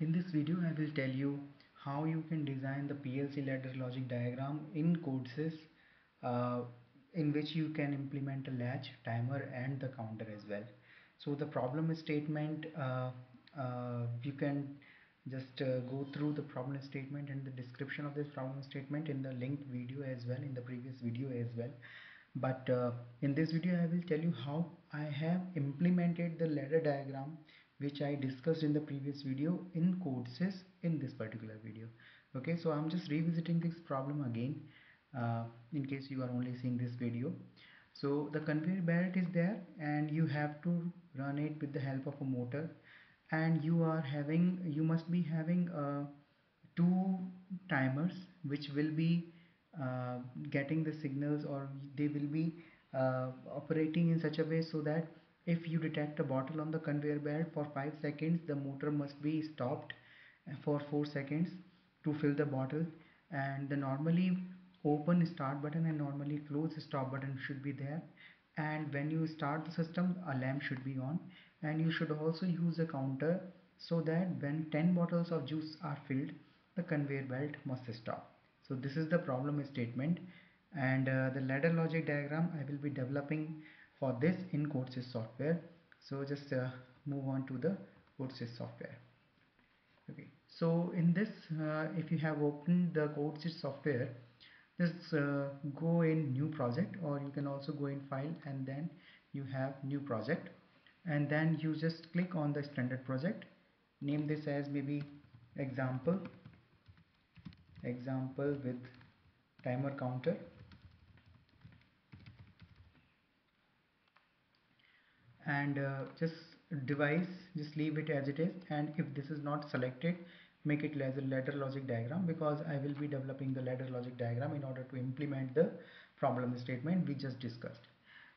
In this video, I will tell you how you can design the PLC ladder logic diagram in Codesys, uh, in which you can implement a latch, timer, and the counter as well. So the problem statement, you can just go through the problem statement and the description of this problem statement in the linked video as well, in the previous video as well. But in this video I will tell you how I have implemented the ladder diagram which I discussed in the previous video in Codesys in this particular video. Okay, so I'm just revisiting this problem again, in case you are only seeing this video. So the conveyor belt is there and you have to run it with the help of a motor, and you must be having two timers which will be getting the signals, or they will be operating in such a way so that if you detect a bottle on the conveyor belt for 5 seconds, the motor must be stopped for 4 seconds to fill the bottle, and the normally open start button and normally close stop button should be there, and when you start the system a lamp should be on, and you should also use a counter so that when 10 bottles of juice are filled, the conveyor belt must stop. So this is the problem statement, and the ladder logic diagram I will be developing for this in Codesys software. So just move on to the Codesys software. Okay, so in this, if you have opened the Codesys software, just go in new project, or you can also go in file and then you have new project, and then you just click on the standard project, name this as maybe example with timer counter, and just device, just leave it as it is, and if this is not selected, make it as a ladder logic diagram, because I will be developing the ladder logic diagram in order to implement the problem statement we just discussed.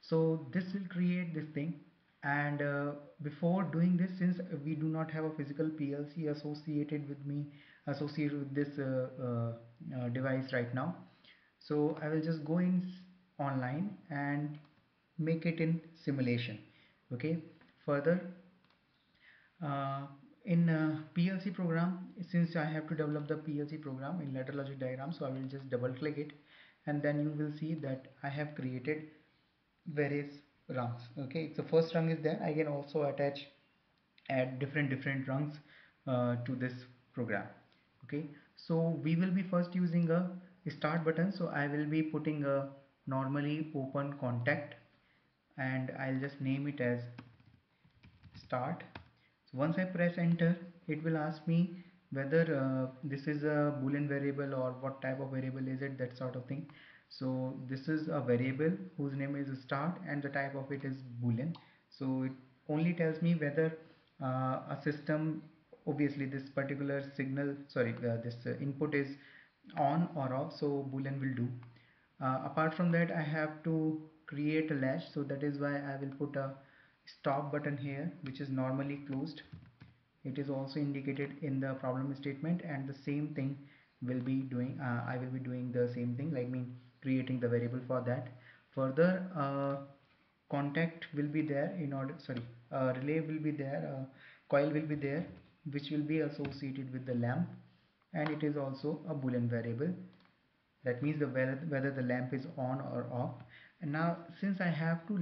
So this will create this thing, and before doing this, since we do not have a physical PLC associated with this device right now, so I will just go in online and make it in simulation. Okay, further, uh, in PLC program, since I have to develop the PLC program in ladder logic diagram, so I will just double click it, and then you will see that I have created various rungs. Okay, so first rung is there. I can also add different rungs to this program. Okay, so we will be first using a start button, so I will be putting a normally open contact, and I'll just name it as start. So once I press enter, it will ask me whether this is a boolean variable or what type of variable is it, that sort of thing. So this is a variable whose name is start and the type of it is boolean. So it only tells me whether a system, obviously this particular signal, sorry, this input is on or off, so boolean will do. Apart from that, I have to create a latch, so that is why I will put a stop button here, which is normally closed. It is also indicated in the problem statement, and the same thing will be doing, I will be doing the same thing, like me creating the variable for that. Further, contact will be there in order, sorry, relay will be there, coil will be there, which will be associated with the lamp, and it is also a boolean variable, that means whether the lamp is on or off. And now since I have to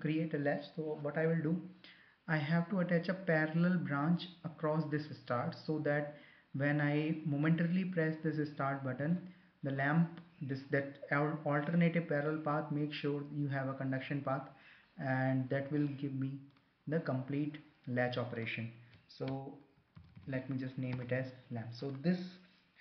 create a latch, so what I will do, I have to attach a parallel branch across this start, so that when I momentarily press this start button, the lamp, that alternative parallel path, make sure you have a conduction path, and that will give me the complete latch operation. So let me just name it as lamp. So this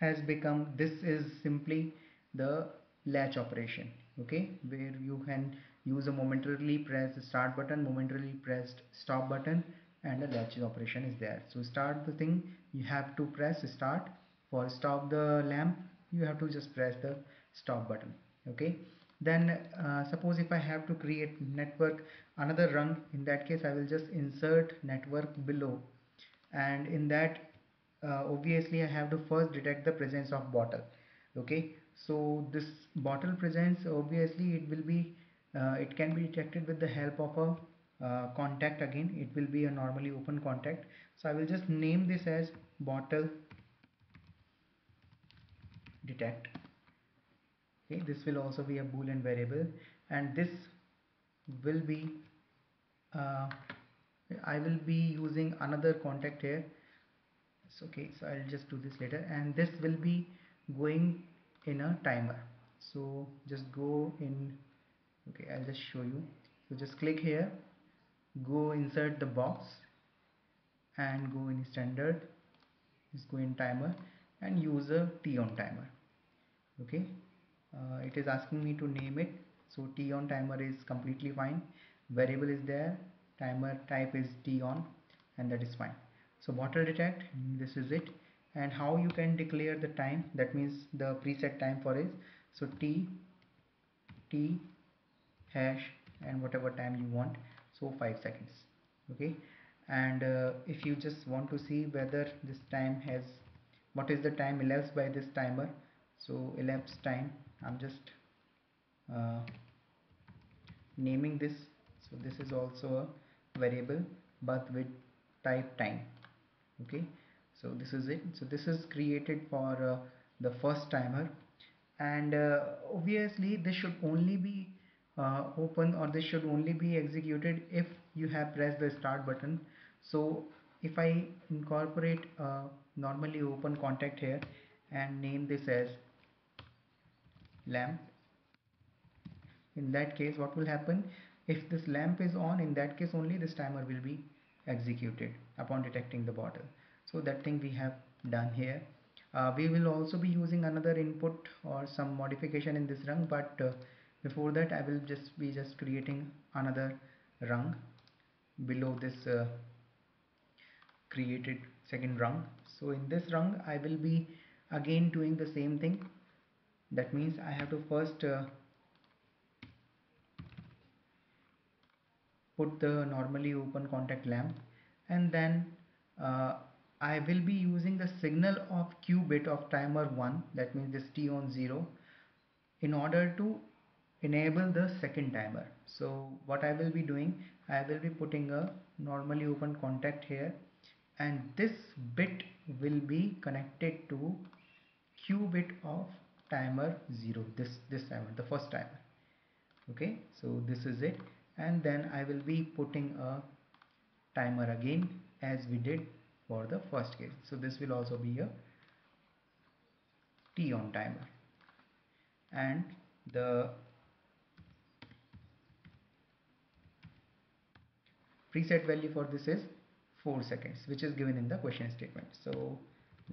is simply the latch operation. Okay, where you can use a momentarily press start button, momentarily pressed stop button, and the latch operation is there. So start the thing, you have to press start. For stop the lamp, you have to just press the stop button. Okay, then suppose if I have to create network another rung, in that case I will just insert network below, and in that, obviously I have to first detect the presence of bottle. Okay, so this bottle presence, obviously it will be, it can be detected with the help of a contact, again it will be a normally open contact, so I will just name this as bottle detect. Okay, this will also be a boolean variable, and this will be uh, I will be using another contact here. It's okay, so I'll just do this later, and this will be going in a timer. So just go in, okay, I'll just show you. So just click here, go insert the box and go in standard, just go in timer and use a T on timer. Okay, it is asking me to name it, so T on timer is completely fine, variable is there, timer type is T on, and that is fine. So bottle detect, this is it. And how you can declare the time, that means the preset time for is, so T hash and whatever time you want, so 5 seconds. Okay, and if you just want to see whether this time has, what is the time elapsed by this timer, so elapsed time, I'm just uh, naming this, so this is also a variable but with type time. Okay, so this is it. So this is created for the first timer, and obviously this should only be open, or this should only be executed if you have pressed the start button. So if I incorporate a normally open contact here and name this as lamp, in that case what will happen, if this lamp is on, in that case only this timer will be executed upon detecting the bottle. So that thing we have done here. We will also be using another input or some modification in this rung, but before that I will just be creating another rung below this created second rung. So in this rung I will be again doing the same thing. That means I have to first put the normally open contact lamp, and then uh, I will be using the signal of Q bit of timer 1, that means this T on 0, in order to enable the second timer. So what I will be doing, I will be putting a normally open contact here, and this bit will be connected to Q bit of timer 0, this timer, the first timer. Okay, so this is it, and then I will be putting a timer again as we did for the first case. So this will also be a T on timer, and the preset value for this is 4 seconds, which is given in the question statement. So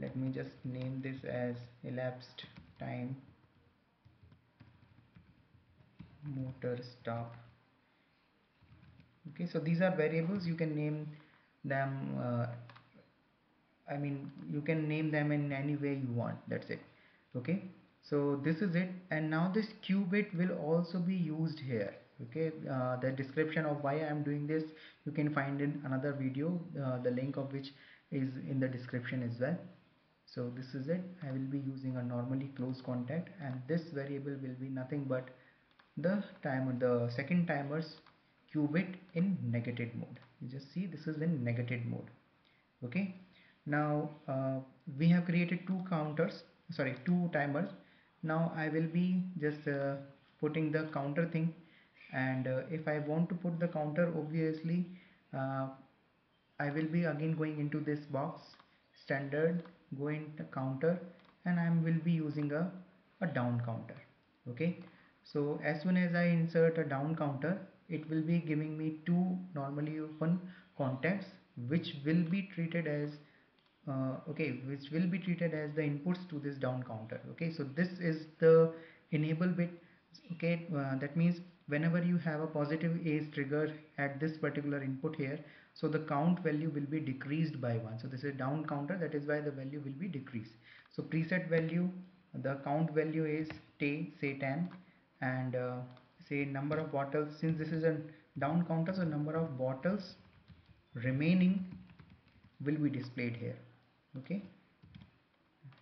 let me just name this as elapsed time motor stop. Okay, so these are variables, you can name them I mean you can name them in any way you want, that's it. Okay, so this is it, and now this Q bit will also be used here. Okay, the description of why I am doing this you can find in another video, the link of which is in the description as well. So this is it, I will be using a normally closed contact, and this variable will be nothing but the timer, the second timer's Q bit in negative mode. You just see this is in negative mode. Okay, now we have created two timers. Now I will be just putting the counter thing, and if I want to put the counter, obviously uh, I will be again going into this box, standard, going to counter, and I will be using a down counter. Okay, so as soon as I insert a down counter, it will be giving me two normally open contacts, which will be treated as which will be treated as the inputs to this down counter. Okay, so this is the enable bit. Okay, that means whenever you have a positive age trigger at this particular input here, so the count value will be decreased by 1. So this is down counter, that is why the value will be decreased. So preset value, the count value is say 10, and say number of bottles, since this is a down counter, so number of bottles remaining will be displayed here. Okay,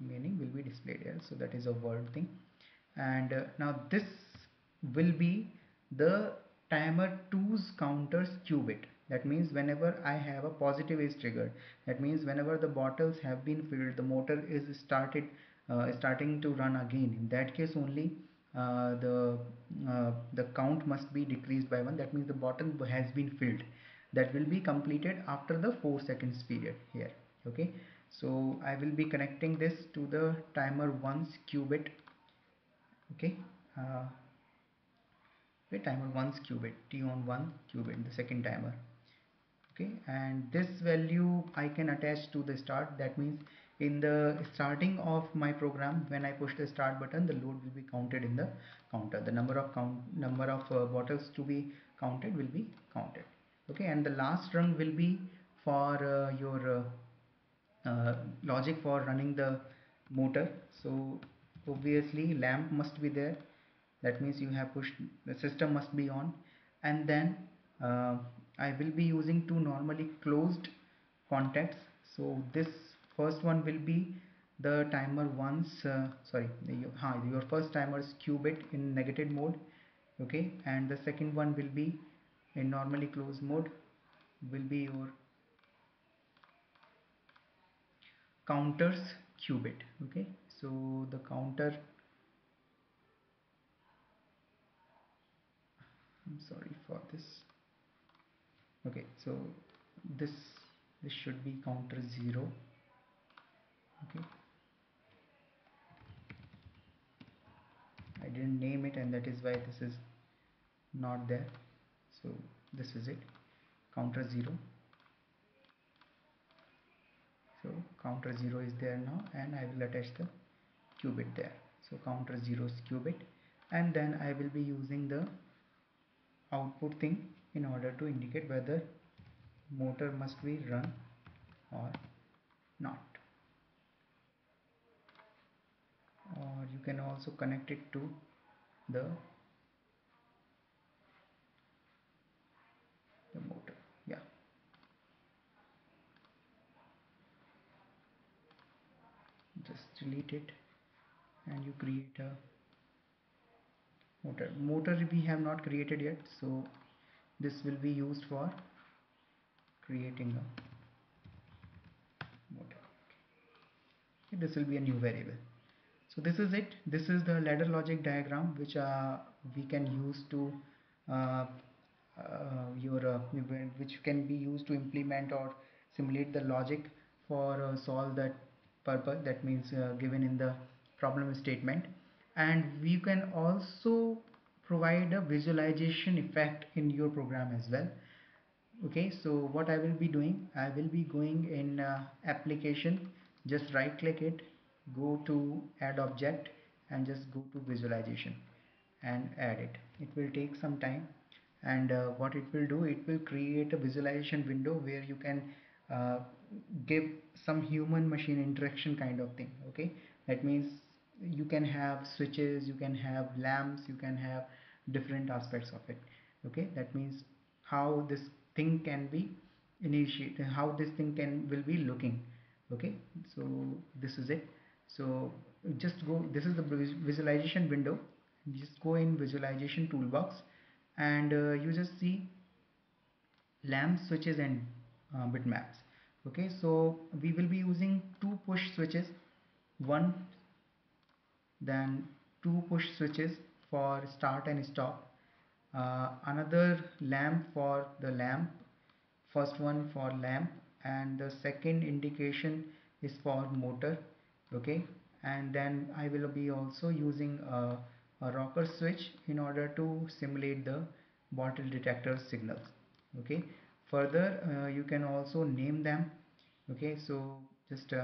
remaining will be displayed here, so that is a word thing. And now this will be the timer 2's counters qubit. That means whenever I have a positive is triggered, that means whenever the bottles have been filled, the motor is starting to run again. In that case only the count must be decreased by 1. That means the bottle has been filled. That will be completed after the 4 seconds period here. Okay, so I will be connecting this to the timer 1's qubit. Okay, uh, the timer 1's qubit, t on 1 qubit, the second timer. Okay, and this value I can attach to the start. That means in the starting of my program, when I push the start button, the load will be counted in the counter. The number of bottles to be counted will be counted. Okay, and the last rung will be for your logic for running the motor. So obviously lamp must be there. That means you have pushed, the system must be on. And then uh, I will be using two normally closed contacts. So this first one will be the timer once sorry your first timer's qubit in negative mode. Okay, and the second one will be in normally closed mode, will be your counters qubit. Okay, so the counter, I'm sorry for this. Okay, so this this should be counter 0. Okay, I didn't name it and that is why this is not there. So this is it, counter 0. So counter 0 is there now, and I will attach the qubit there. So counter 0's qubit, and then I will be using the output thing in order to indicate whether motor must be run or not. Or you can also connect it to the motor. Yeah, just delete it and you create a motor we have not created yet, so this will be used for creating a motor. This will be a new variable. So this is it. This is the ladder logic diagram which we can use to uh, which can be used to implement or simulate the logic for solve that purpose, that means given in the problem statement. And we can also provide a visualization effect in your program as well. Okay, so what I will be doing, I will be going in application, just right click it, go to add object and just go to visualization and add it. It will take some time, and what it will do, it will create a visualization window where you can uh, give some human machine interaction kind of thing. Okay, that means you can have switches, you can have lamps, you can have different aspects of it. Okay, that means how this thing can be initiated, how this thing can will be looking. Okay, so this is it. So just go, this is the visualization window. Just go in visualization toolbox and you just see lamp switches and bitmaps. Okay, so we will be using two push switches, one, then two push switches for start and stop, another lamp for the lamp, first one for lamp, and the second indication is for motor. Okay, and then I will be also using a rocker switch in order to simulate the bottle detector signals. Okay, further you can also name them. Okay, so just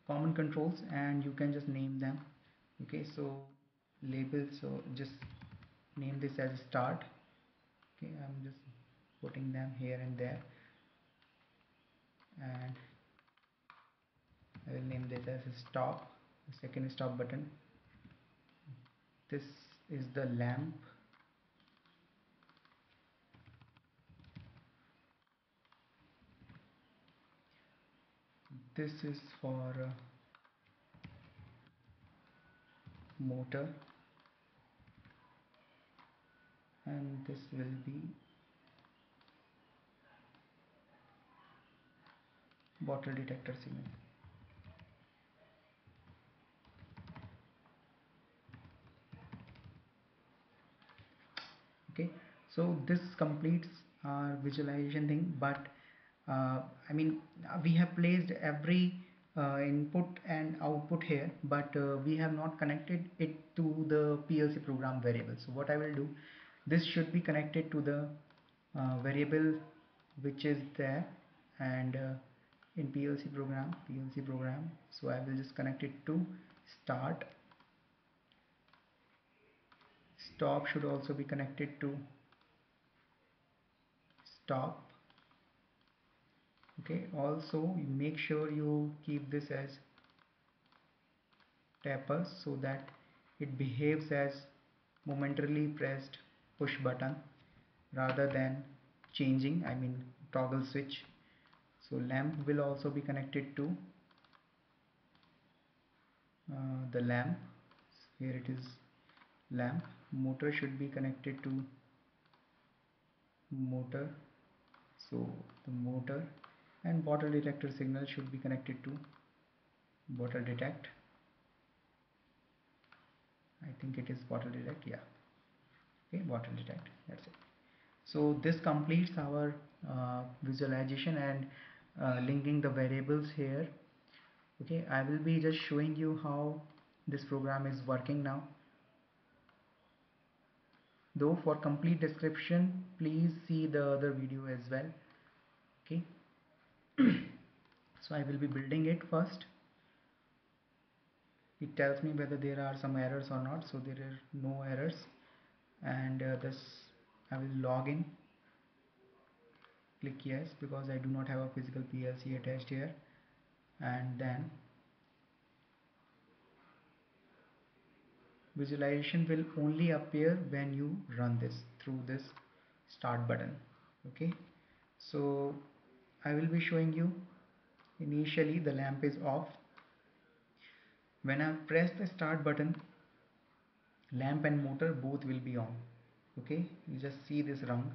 common controls and you can just name them. Okay, so label, so just name this as start. Okay, I'm just putting them here and there, and I will name this as stop, the second stop button. This is the lamp, this is for motor, and this will be bottle detector signal. Okay, so this completes our visualization thing, but I mean, we have placed every input and output here, but we have not connected it to the PLC program variable. So what I will do, this should be connected to the variable which is there, and in PLC program, so I will just connect it to start. Stop should also be connected to stop. Okay, also you make sure you keep this as tapper so that it behaves as momentarily pressed push button rather than changing, I mean toggle switch. So lamp will also be connected to the lamp. Here it is, lamp. Motor should be connected to motor, so the motor, and bottle detector signal should be connected to bottle detect. I think it is bottle detect, yeah. Okay, bottle detect, that's it. So this completes our visualization and linking the variables here. Okay, I will be just showing you how this program is working now. Though for complete description, please see the other video as well. Okay, so I will be building it first. It tells me whether there are some errors or not, so there are no errors, and this I will log in, click yes because I do not have a physical PLC attached here, and then visualization will only appear when you run this through this start button. Okay, so I will be showing you. Initially the lamp is off. When I press the start button, lamp and motor both will be on. Okay, you just see this rung.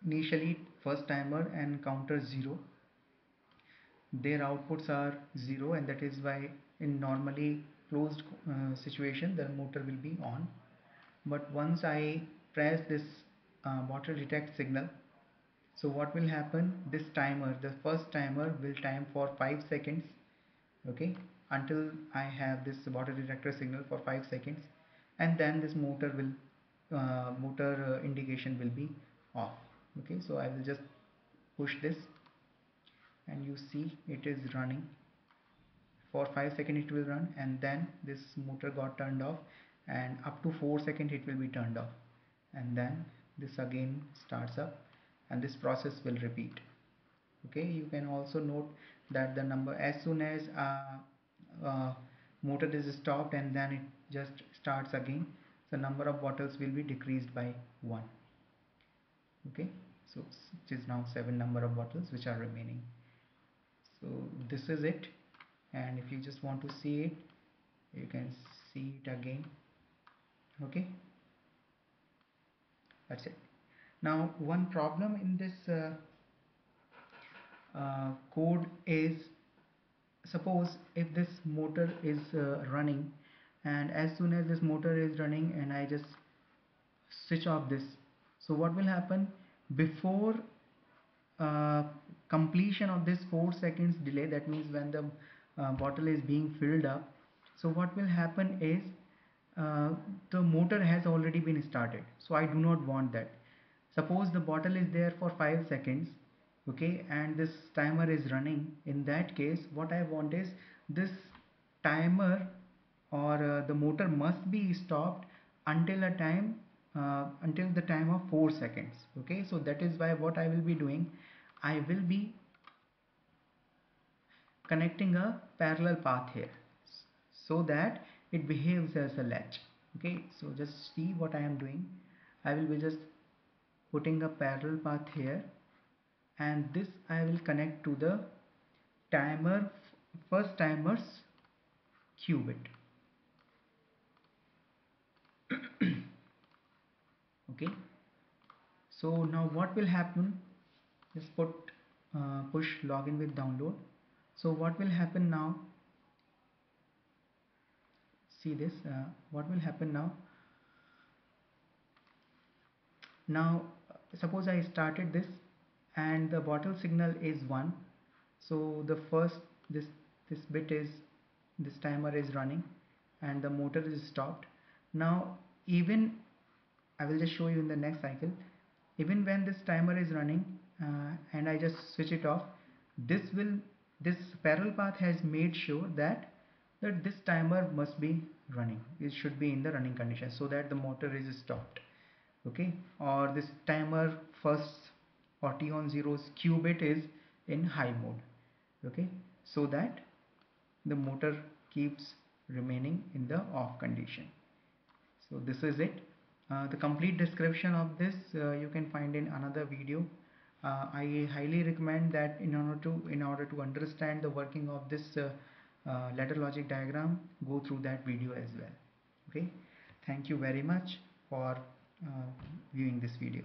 Initially first timer and counter 0, their outputs are 0, and that is why in normally closed situation the motor will be on. But once I press this bottle detect signal, so what will happen, this timer, the first timer will time for 5 seconds. Okay, until I have this bottle detector signal for 5 seconds, and then this motor will indication will be off. Okay, so I will just push this and you see it is running for 5 seconds. It will run, and then this motor got turned off, and up to 4 seconds it will be turned off, and then this again starts up, and this process will repeat. Okay, you can also note that the number, as soon as uh, motor is stopped and then it just starts again, the number of bottles will be decreased by 1. Okay, so it is now 7 number of bottles which are remaining. So this is it, and if you just want to see it, you can see it again. Okay, that's it. Now one problem in this code is, suppose if this motor is running, and as soon as this motor is running and I just switch off this, so what will happen, before uh, completion of this 4 seconds delay, that means when the bottle is being filled up, so what will happen is uh, the motor has already been started, so I do not want that. Suppose the bottle is there for 5 seconds, okay, and this timer is running. In that case, what I want is this timer or the motor must be stopped until a time until the time of 4 seconds. Okay, so that is why what I will be doing, I will be connecting a parallel path here so that it behaves as a latch. Okay, so just see what I am doing. I will be just putting a parallel path here, and this I will connect to the timer, first timer's qubit. Okay, so now what will happen, just put push login with download. So what will happen now, see this, what will happen now. Now suppose I started this and the bottle signal is 1. So the first, this bit is, this timer is running and the motor is stopped. Now even, I will just show you in the next cycle, even when this timer is running and I just switch it off, this parallel path has made sure that this timer must be running, it should be in the running condition, so that the motor is stopped. Okay, or this timer first or T on zeros Q bit is in high mode. Okay, so that the motor keeps remaining in the off condition. So this is it. The complete description of this you can find in another video. I highly recommend that in order to understand the working of this ladder logic diagram, go through that video as well. Okay, thank you very much for viewing this video.